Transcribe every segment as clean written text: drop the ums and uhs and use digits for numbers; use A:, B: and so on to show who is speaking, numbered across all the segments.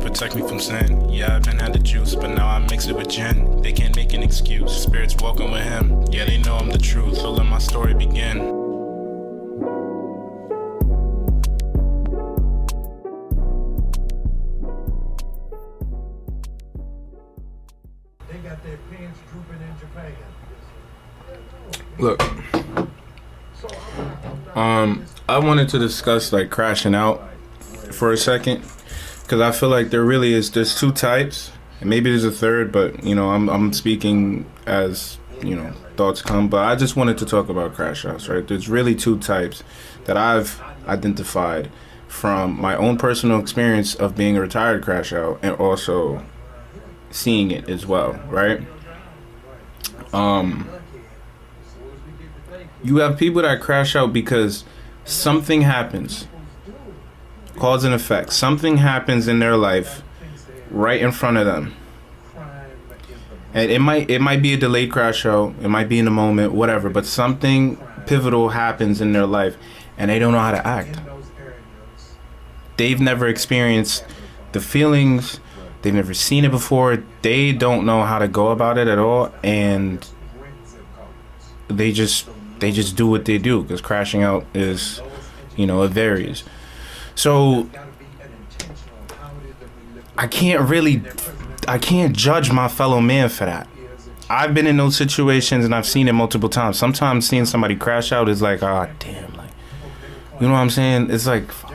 A: protect me from sin. Yeah, I've been had the juice, but now I mix it with gin. They can't make an excuse, spirits walking with him. Yeah, they know I'm the truth, so let my story begin.
B: They got their pants drooping in Japan.
C: Look, I wanted to discuss like crashing out for a second, because I feel like there's two types, and maybe there's a third, but you know, I'm speaking as, you know, thoughts come, but I just wanted to talk about crash outs, right? There's really two types that I've identified from my own personal experience of being a retired crash out and also seeing it as well, right? You have people that crash out because something happens, cause and effect. Something happens in their life right in front of them. And it might be a delayed crash out, it might be in the moment, whatever, but something pivotal happens in their life and they don't know how to act. They've never experienced the feelings, they've never seen it before, they don't know how to go about it at all, and they just do what they do, because crashing out is, you know, it varies. So I can't judge my fellow man for that. I've been in those situations and I've seen it multiple times. Sometimes seeing somebody crash out is like, ah, damn, like, you know what I'm saying? It's like, fuck.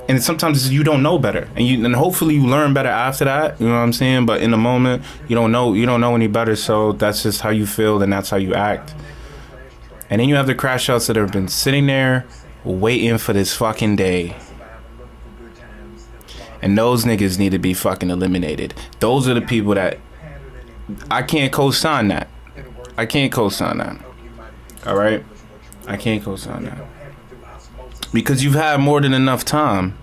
C: And sometimes you don't know better, and hopefully you learn better after that. You know what I'm saying? But in the moment, you don't know any better. So that's just how you feel, and that's how you act. And then you have the crash outs that have been sitting there waiting for this fucking day, and those niggas need to be fucking eliminated. Those are the people that I can't co-sign that. I can't co-sign that. All right, I can't co-sign that. Because you've had more than enough time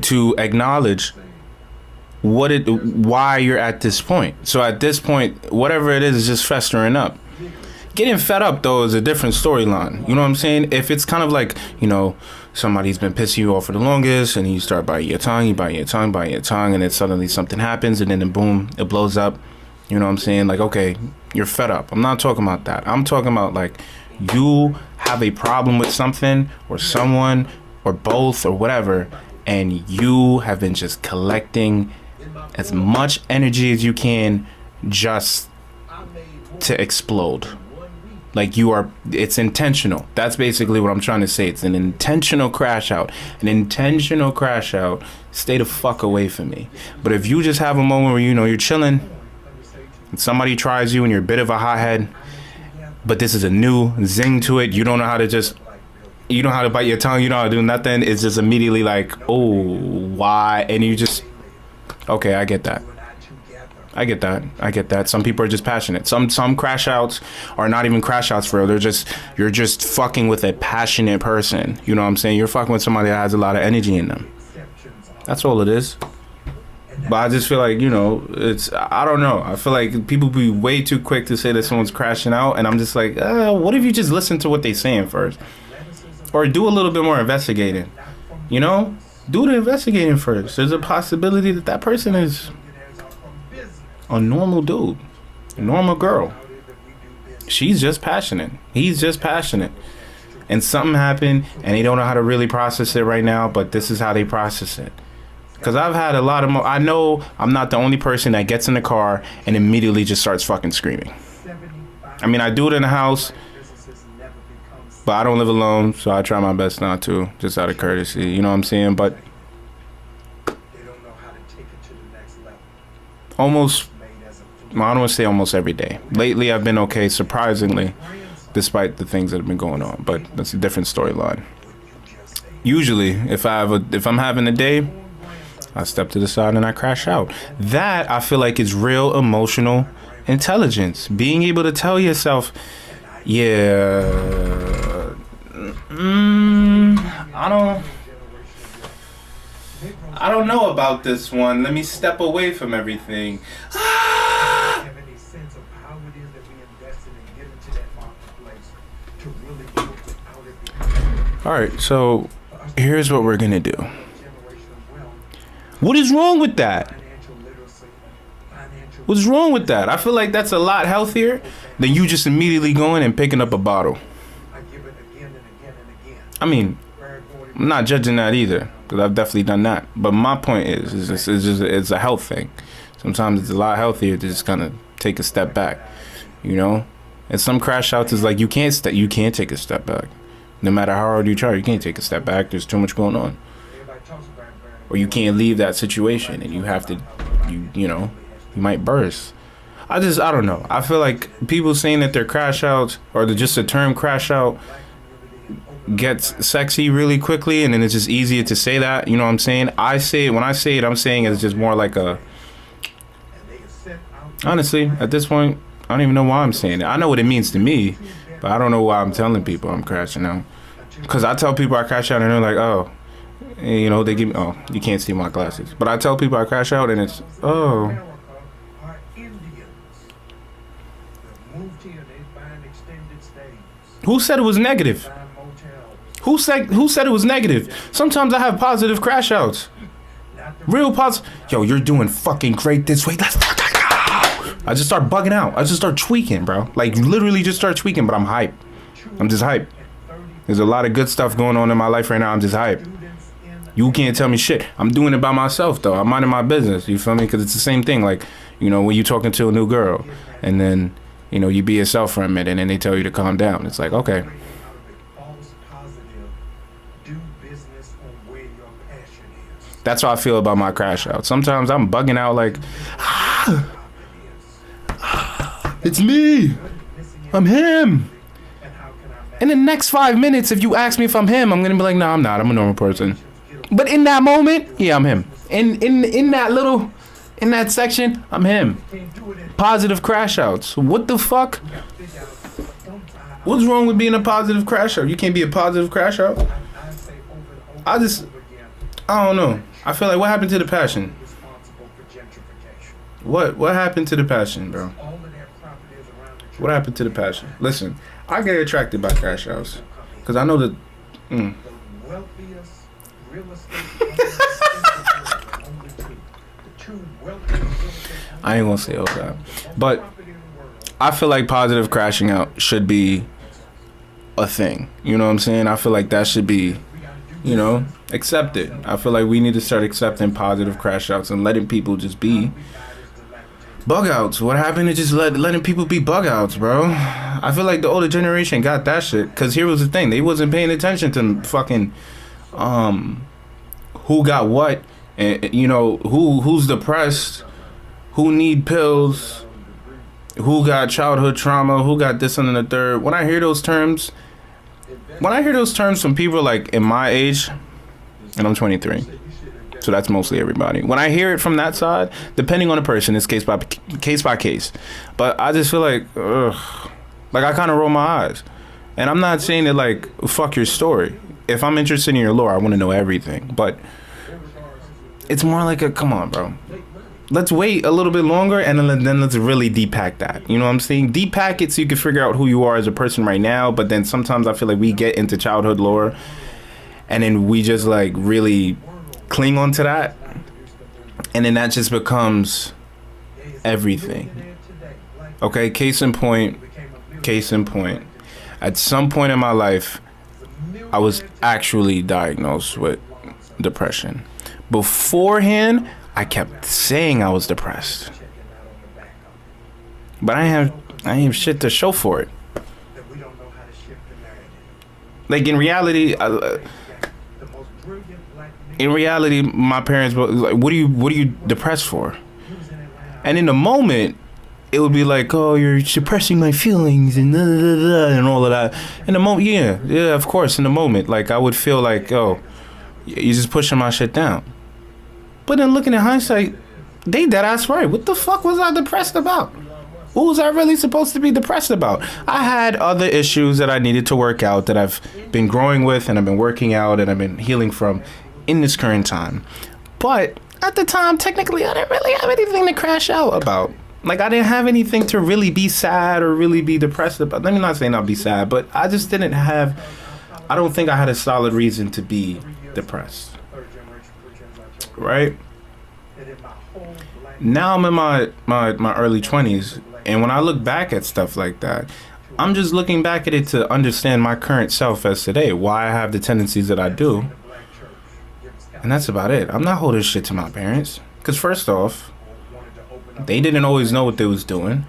C: to acknowledge why you're at this point. So at this point, whatever it is just festering up. Getting fed up, though, is a different storyline. You know what I'm saying? If it's kind of like, you know, somebody's been pissing you off for the longest, and you start biting your tongue, and then suddenly something happens, and then boom, it blows up. You know what I'm saying? Like, okay, you're fed up. I'm not talking about that. I'm talking about, like, you have a problem with something or someone or both or whatever, and you have been just collecting as much energy as you can just to explode. Like, it's intentional. That's basically what I'm trying to say. It's an intentional crash out. An intentional crash out. Stay the fuck away from me. But if you just have a moment where, you know, you're chilling and somebody tries you and you're a bit of a hothead, but this is a new zing to it, you don't know how to bite your tongue, you know how to do nothing, it's just immediately like, oh, why? And you just, okay, I get that. Some people are just passionate. Some crash outs are not even crash outs for real. You're just fucking with a passionate person. You know what I'm saying? You're fucking with somebody that has a lot of energy in them. That's all it is. But I just feel like, you know, I don't know. I feel like people be way too quick to say that someone's crashing out. And I'm just like, what if you just listen to what they're saying first? Or do a little bit more investigating. You know? Do the investigating first. There's a possibility that person is a normal dude. A normal girl. She's just passionate. He's just passionate. And something happened and they don't know how to really process it right now, but this is how they process it. Because I've had a lot of I know I'm not the only person that gets in the car and immediately just starts fucking screaming. I mean, I do it in the house, but I don't live alone, so I try my best not to, just out of courtesy. You know what I'm saying? But almost, I don't want to say almost every day. Lately, I've been okay, surprisingly, despite the things that have been going on. But that's a different storyline. Usually, if I'm having a day, I step to the side and I crash out. That, I feel like, is real emotional intelligence. Being able to tell yourself, yeah, I don't know about this one. Let me step away from everything. All right, so here's what we're gonna do. What is wrong with that?
B: financial literacy, financial
C: What's wrong with that? I feel like that's a lot healthier than you just immediately going and picking up a bottle.
B: I give it again and again and again.
C: I mean,
B: Brad Gordy,
C: I'm not judging that either, because I've definitely done that. But my point is it's a health thing. Sometimes it's a lot healthier to just kind of take a step back, you know. And some crash outs is like you can't take a step back, no matter how hard you try. You can't take a step back. There's too much going on,
B: everybody talks about Brad
C: or you can't leave that situation, and you have to, you know, you might burst. I don't know. I feel like people saying that they're crash outs or just the term crash out gets sexy really quickly, and then it's just easier to say that. You know what I'm saying? When I say it, I'm saying it's just more like a. Honestly, at this point, I don't even know why I'm saying it. I know what it means to me, but I don't know why I'm telling people I'm crashing out. Because I tell people I crash out and they're like, oh, and, you know, they give me, oh, you can't see my glasses. But I tell people I crash out and it's, oh.
B: America are Indians that moved here. They find extended stays,
C: Who said it was negative?
B: find motels.
C: Who said it was negative? Sometimes I have positive crash outs.
B: Not the
C: Real positive. Yo, you're doing fucking great this week. Let's fucking go. I just start bugging out. I just start tweaking, bro. Like literally just start tweaking, but I'm hype. I'm just hype.
B: 30
C: There's a lot of good stuff going on in my life right now. I'm just hype.
B: students in
C: You can't tell me shit. I'm doing it by myself though. I'm minding my business. You feel me? Because it's the same thing. Like, you know, when you talking to a new girl, and then, you know, you be yourself for a minute, and then they tell you to calm down. It's like, okay,
B: out of a false positive. Do business on where your passion is.
C: that's how I feel about my crash out. Sometimes I'm bugging out like, it's me. I'm him.
B: And how can I
C: In the next 5 minutes, if you ask me if I'm him, I'm gonna be like, nah, I'm not. I'm a normal person. But in that moment, yeah, I'm him. In that section, I'm him.
B: can't do it in
C: Positive crash outs. What the fuck?
B: figure out sometimes
C: What's wrong with being a positive crash out? You can't be a positive crash out.
B: I say over and over
C: I just,
B: and over again,
C: I don't know. I feel like what happened to the passion?
B: responsible for gentrification.
C: What happened to the passion, bro?
B: All of that property is around the
C: What happened to the passion? Listen, I get attracted by crash outs because I know that.
B: the wealthiest real estate owners in the world, only two. The two wealthiest real estate owners
C: I ain't gonna say all that, but
B: property in the world.
C: I feel like positive crashing out should be a thing. You know what I'm saying? I feel like that should be, you know, accepted. I feel like we need to start accepting positive crash outs and letting people just be bug outs. What happened to just letting people be bug outs, bro? I feel like the older generation got that shit. Cause here was the thing, they wasn't paying attention to fucking who got what, and you know who's depressed, who need pills, who got childhood trauma, who got this and the third. When I hear those terms from people like in my age, and I'm 23, so that's mostly everybody. When I hear it from that side, depending on the person, it's case by case. But I just feel like, ugh, like I kind of roll my eyes. And I'm not saying that like fuck your story. If I'm interested in your lore, I want to know everything. But it's more like a come on, bro. Let's wait a little bit longer and then let's really depack that. You know what I'm saying? Depack it so you can figure out who you are as a person right now. But then sometimes I feel like we get into childhood lore and then we just like really cling on to that. And then that just becomes everything. Okay, case in point. At some point in my life, I was actually diagnosed with depression. Beforehand, I kept saying I was depressed, but I ain't have shit to show for it. Like in reality, my parents were like, "What are you depressed for?" And in the moment, it would be like, "Oh, you're suppressing my feelings and and all of that." In the moment, yeah, of course. In the moment, like I would feel like, "Oh, you're just pushing my shit down." But then looking at hindsight, they dead ass right. What the fuck was I depressed about? What was I really supposed to be depressed about? I had other issues that I needed to work out that I've been growing with and I've been working out and I've been healing from in this current time. But at the time, technically, I didn't really have anything to crash out about. Like, I didn't have anything to really be sad or really be depressed about. Let me not say not be sad, but I just didn't have, I don't think I had a solid reason to be depressed. Right?
B: that in my whole black
C: Now I'm in my early 20s, and when I look back at stuff like that, I'm just looking back at it to understand my current self as today, why I have the tendencies that I do,
B: black church, you ever
C: and that's about it. I'm not holding shit to my parents, because first off,
B: wanted to open up
C: they didn't always know what they was doing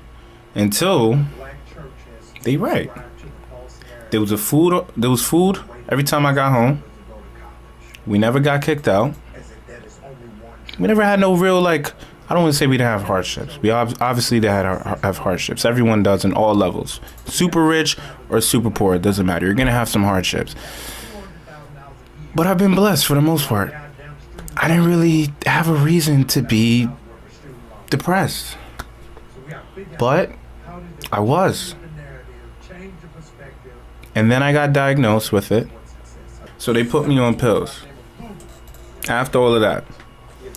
C: until
B: black churches
C: they right.
B: subscribe to the false narrative
C: There was food every time I got home.
B: to go to college,
C: We never got kicked out.
B: as if that is only one
C: We never had no real, like, I don't want to say we didn't have hardships. We obviously did have hardships. Everyone does in all levels. Super rich or super poor, it doesn't matter. You're going to have some hardships. But I've been blessed for the most part. I didn't really have a reason to be depressed. But I was. And then I got diagnosed with it. So they put me on pills. After all of that,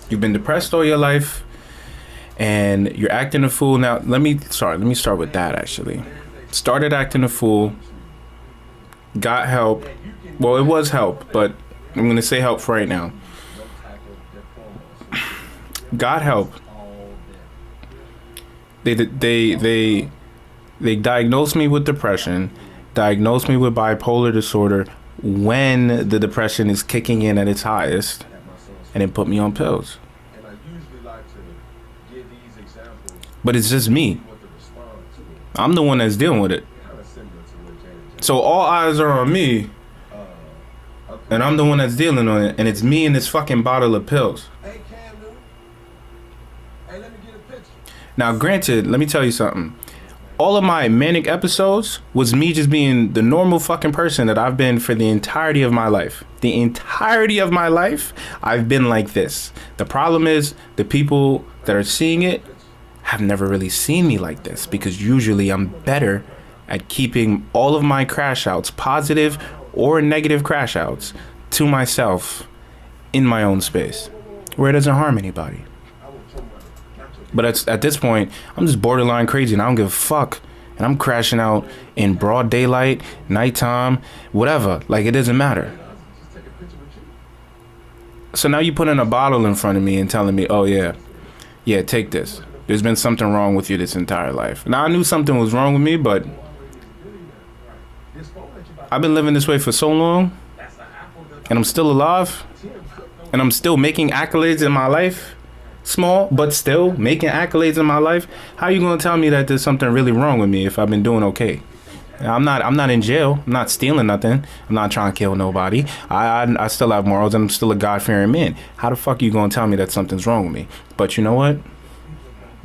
C: you've been depressed all your life. And you're acting a fool now. Let me start with that actually. Started acting a fool. Got help. Well, it was help, but I'm gonna say help for right now. Got help. They diagnosed me with depression, diagnosed me with bipolar disorder when the depression is kicking in at its highest, and then put me on pills. But it's just me. I'm the one that's dealing with it. So all eyes are on me. And I'm the one that's dealing on it. And it's me and this fucking bottle of pills. Now, granted, let me tell you something. All of my manic episodes was me just being the normal fucking person that I've been for the entirety of my life. The entirety of my life, I've been like this. The problem is the people that are seeing it have never really seen me like this, because usually I'm better at keeping all of my crash outs, positive or negative crash outs, to myself in my own space where it doesn't harm anybody. But at this point, I'm just borderline crazy and I don't give a fuck. And I'm crashing out in broad daylight, nighttime, whatever. Like, it doesn't matter. So now you put in a bottle in front of me and telling me, oh yeah, take this. There's been something wrong with you this entire life. Now, I knew something was wrong with me, but I've been living this way for so long, and I'm still alive, and I'm still making accolades in my life. Small, but still making accolades in my life. How you gonna tell me that there's something really wrong with me if I've been doing okay? I'm not in jail. I'm not stealing nothing. I'm not trying to kill nobody. I still have morals, and I'm still a God-fearing man. How the fuck are you gonna tell me that something's wrong with me? But you know what?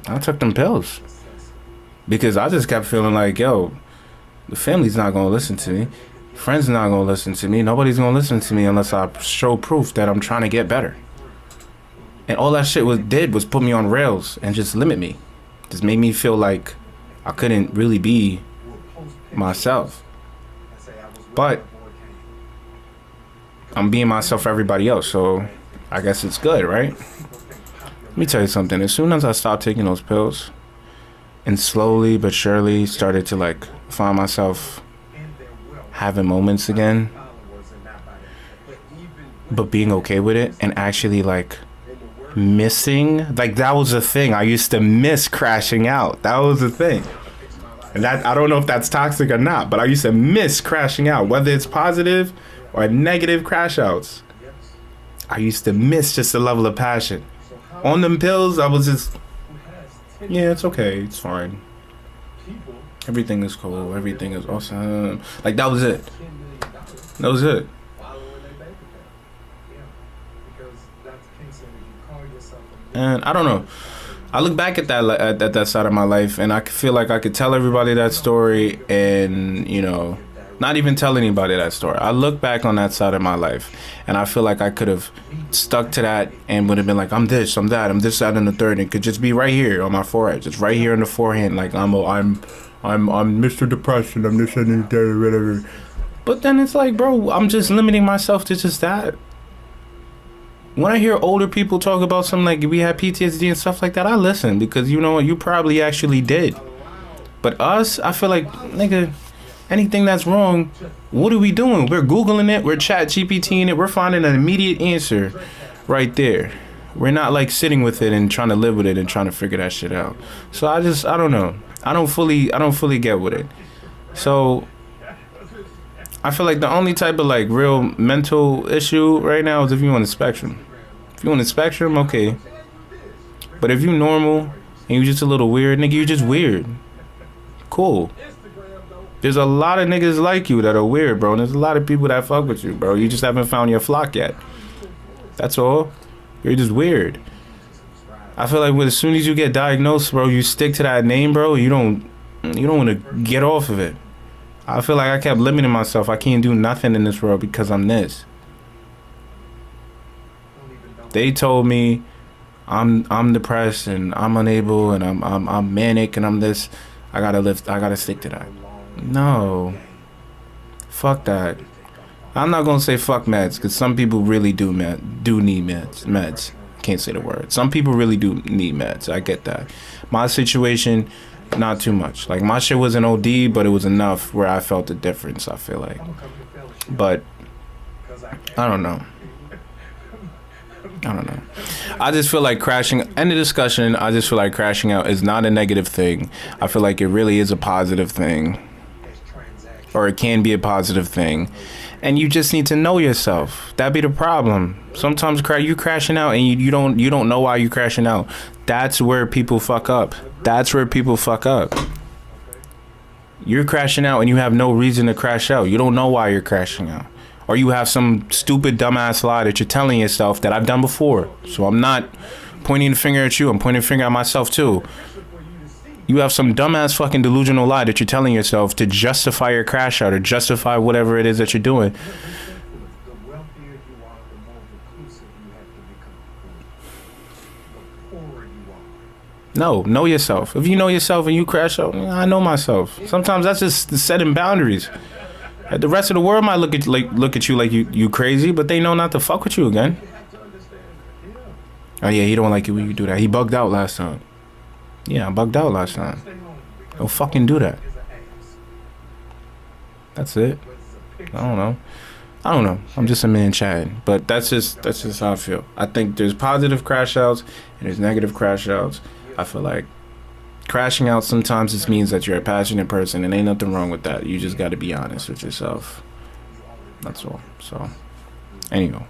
C: I took them pills because I just kept feeling like, yo, the family's not gonna listen to me. Friends are not gonna listen to me. Nobody's gonna listen to me unless I show proof that I'm trying to get better. And all that shit was put me on rails and just limit me. Just made me feel like I couldn't really be myself. But I'm being myself for everybody else, so I guess it's good, right? Let me tell you something. As soon as I stopped taking those pills and slowly but surely started to like find myself having moments again, but being okay with it and actually like missing, like that was a thing. I used to miss crashing out. That was the thing. And that, I don't know if that's toxic or not, but I used to miss crashing out, whether it's positive or negative crash outs. I used to miss just the level of passion. On them pills, I was just, yeah, it's okay, it's fine. Everything is cool, everything is awesome. Like, that was it. That was it. And I don't know. I look back at that side of my life, and I feel like I could tell everybody that story and, you know, not even tell anybody that story. I look back on that side of my life, and I feel like I could have stuck to that and would have been like, I'm this, I'm that, I'm this, that, and the third. And it could just be right here on my forehead, just right here in the forehand. Like, I'm Mr. Depression, I'm this and that, whatever. But then it's like, bro, I'm just limiting myself to just that. When I hear older people talk about something like we had PTSD and stuff like that, I listen, because you know what, you probably actually did. But us, I feel like, nigga, anything that's wrong, what are we doing? We're Googling it, we're chat GPTing it, we're finding an immediate answer right there. we're not like sitting with it and trying to live with it and trying to figure that shit out. So I don't know. I don't fully get with it. So I feel like the only type of like real mental issue right now is if you on the spectrum. If you on the spectrum, okay. But if you normal and you just a little weird, nigga, you just weird. Cool. There's a lot of niggas like you that are weird, bro. And there's a lot of people that fuck with you, bro. You just haven't found your flock yet. That's all. You're just weird. I feel like as soon as you get diagnosed, bro, you stick to that name, bro. You don't want to get off of it. I feel like I kept limiting myself. I can't do nothing in this world because I'm this. They told me I'm depressed and I'm unable and I'm manic and I'm this. I gotta stick to that. No. Fuck that. I'm not gonna say fuck meds because some people really do need meds. Can't say the word. Some people really do need meds. I get that. My situation, not too much. Like my shit was an OD, but it was enough where I felt the difference. I feel like, but I don't know. I just feel like crashing. End of discussion. I just feel like crashing out is not a negative thing. I feel like it really is a positive thing, or it can be a positive thing. And you just need to know yourself. That be the problem. Sometimes you crashing out and you don't know why you crashing out. That's where people fuck up. You're crashing out and you have no reason to crash out. You don't know why you're crashing out. Or you have some stupid dumbass lie that you're telling yourself that I've done before. So I'm not pointing the finger at you. I'm pointing the finger at myself too. You have some dumbass fucking delusional lie that you're telling yourself to justify your crash out or justify whatever it is that you're doing.
B: The wealthier you are, the more reclusive you have to become. The poorer you are.
C: No, know yourself. If you know yourself and you crash out, I know myself. Sometimes that's just setting boundaries. The rest of the world might look at you like you crazy, but they know not to fuck with you again. Oh yeah, he don't like it when you do that. He bugged out last time. Yeah, I bugged out last time. Don't fucking do that. That's it. I don't know. I'm just a man chatting, but that's just how I feel. I think there's positive crash outs and there's negative crash outs. I feel like crashing out sometimes just means that you're a passionate person, and ain't nothing wrong with that. You just got to be honest with yourself. That's all. So, anyway.